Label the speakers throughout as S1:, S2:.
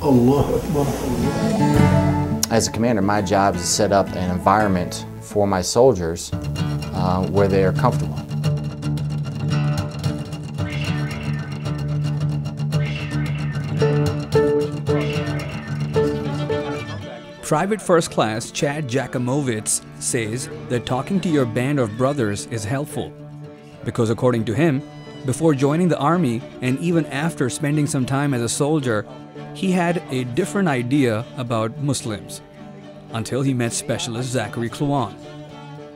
S1: Allah Akbar.
S2: As a commander, my job is to set up an environment for my soldiers where they are comfortable.
S3: Private First Class Chad Jackimowitz says that talking to your band of brothers is helpful because, according to him, before joining the army and even after spending some time as a soldier, he had a different idea about Muslims until he met Specialist Zachari Klawonn.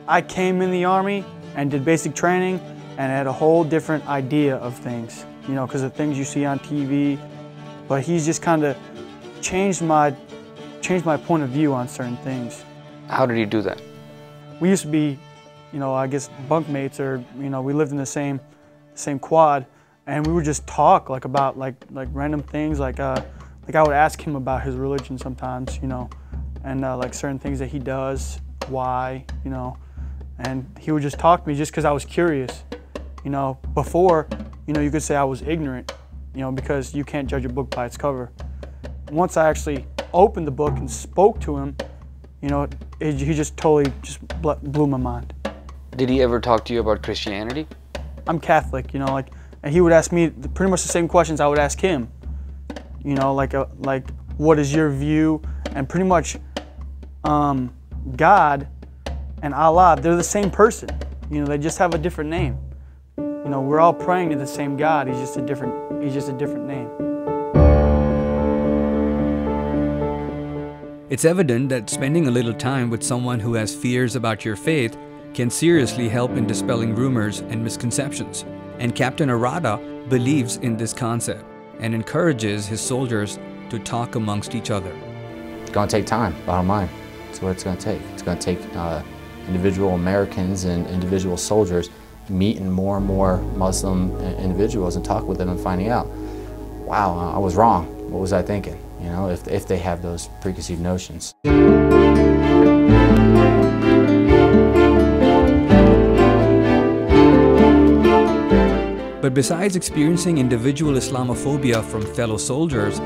S4: I came in the army and did basic training and had a whole different idea of things, you know, because of things you see on TV. But he's just kind of changed my point of view on certain things.
S5: How did he do that?
S4: We used to be, you know, I guess bunkmates, or, you know, we lived in the same quad, and we would just talk about random things, like I would ask him about his religion sometimes, you know, and like certain things that he does, why, you know, and he would just talk to me just because I was curious, you know. Before, you know, you could say I was ignorant, you know, because you can't judge a book by its cover. Once I actually opened the book and spoke to him, you know, he just totally blew my mind.
S5: Did he ever talk to you about Christianity?
S4: I'm Catholic, you know, and he would ask me pretty much the same questions I would ask him. You know, like what is your view? And pretty much God and Allah, they're the same person. You know, they just have a different name. You know, we're all praying to the same God. He's just a different name.
S3: It's evident that spending a little time with someone who has fears about your faith can seriously help in dispelling rumors and misconceptions. And Captain Arata believes in this concept and encourages his soldiers to talk amongst each other.
S2: It's going to take time, bottom line. That's what it's going to take. It's going to take individual Americans and individual soldiers meeting more and more Muslim individuals and talk with them and finding out, wow, I was wrong. What was I thinking? You know, if they have those preconceived notions.
S3: But besides experiencing individual Islamophobia from fellow soldiers,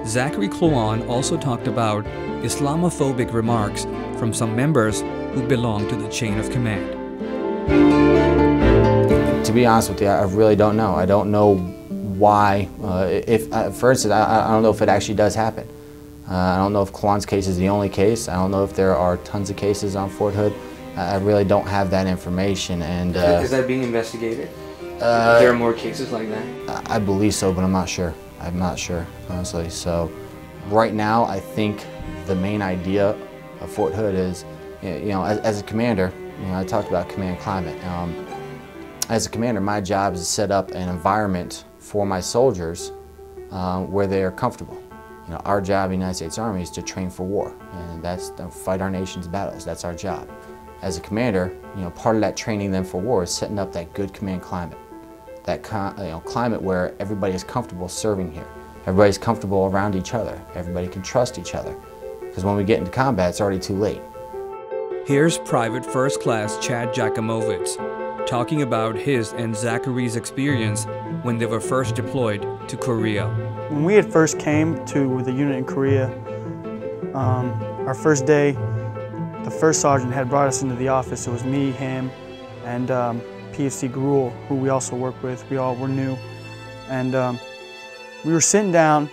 S3: Zachari Klawonn also talked about Islamophobic remarks from some members who belong to the chain of command.
S2: To be honest with you, I really don't know. I don't know why, for instance, I don't know if it actually does happen. I don't know if Klawonn's case is the only case. I don't know if there are tons of cases on Fort Hood. I really don't have that information. And
S5: is that being investigated? There are more cases like that?
S2: I believe so, but I'm not sure. I'm not sure, honestly. So right now, I think the main idea of Fort Hood is, you know, as a commander, you know, I talked about command climate. As a commander, my job is to set up an environment for my soldiers where they are comfortable. You know, our job in the United States Army is to train for war, and that's to fight our nation's battles. That's our job. As a commander, you know, part of that training them for war is setting up that good command climate. That climate where everybody is comfortable serving here. Everybody's comfortable around each other. Everybody can trust each other. Because when we get into combat, it's already too late.
S3: Here's Private First Class Chad Jackimowitz talking about his and Zachari's experience when they were first deployed to Korea.
S4: When we had first came to the unit in Korea, our first day, the first sergeant had brought us into the office. It was me, him, and PFC Gruel, who we also work with. We all were new. And we were sitting down,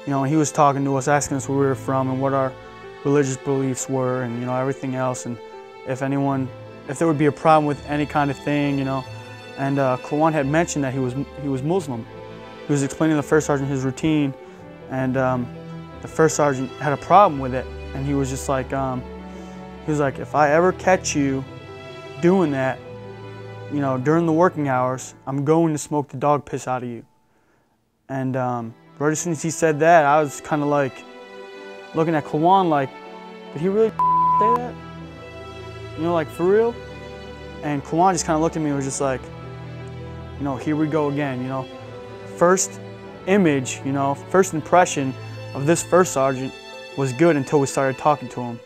S4: you know, and he was talking to us, asking us where we were from and what our religious beliefs were, and, you know, everything else, and if there would be a problem with any kind of thing, you know. And Klawonn had mentioned that he was Muslim. He was explaining to the first sergeant his routine, and the first sergeant had a problem with it, and he was just like, if I ever catch you doing that, you know, during the working hours, I'm going to smoke the dog piss out of you. And right as soon as he said that, I was kind of like looking at Klawonn like, did he really say that? You know, like, for real? And Klawonn just kind of looked at me and was just like, you know, here we go again, you know. First image, you know, first impression of this first sergeant was good until we started talking to him.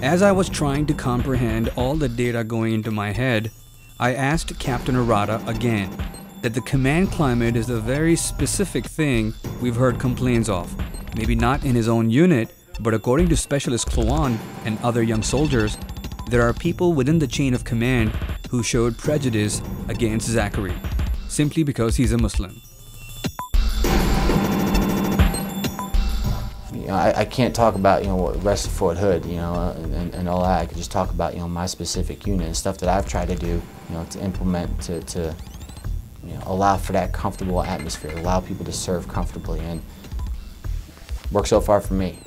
S3: As I was trying to comprehend all the data going into my head, I asked Captain Arata again that the command climate is a very specific thing we've heard complaints of. Maybe not in his own unit, but according to Specialist Klawonn and other young soldiers, there are people within the chain of command who showed prejudice against Zachari, simply because he's a Muslim.
S2: I can't talk about, what rest of Fort Hood, and all that. I could just talk about, my specific unit and stuff that I've tried to do, to implement to allow for that comfortable atmosphere, allow people to serve comfortably, and work so far for me.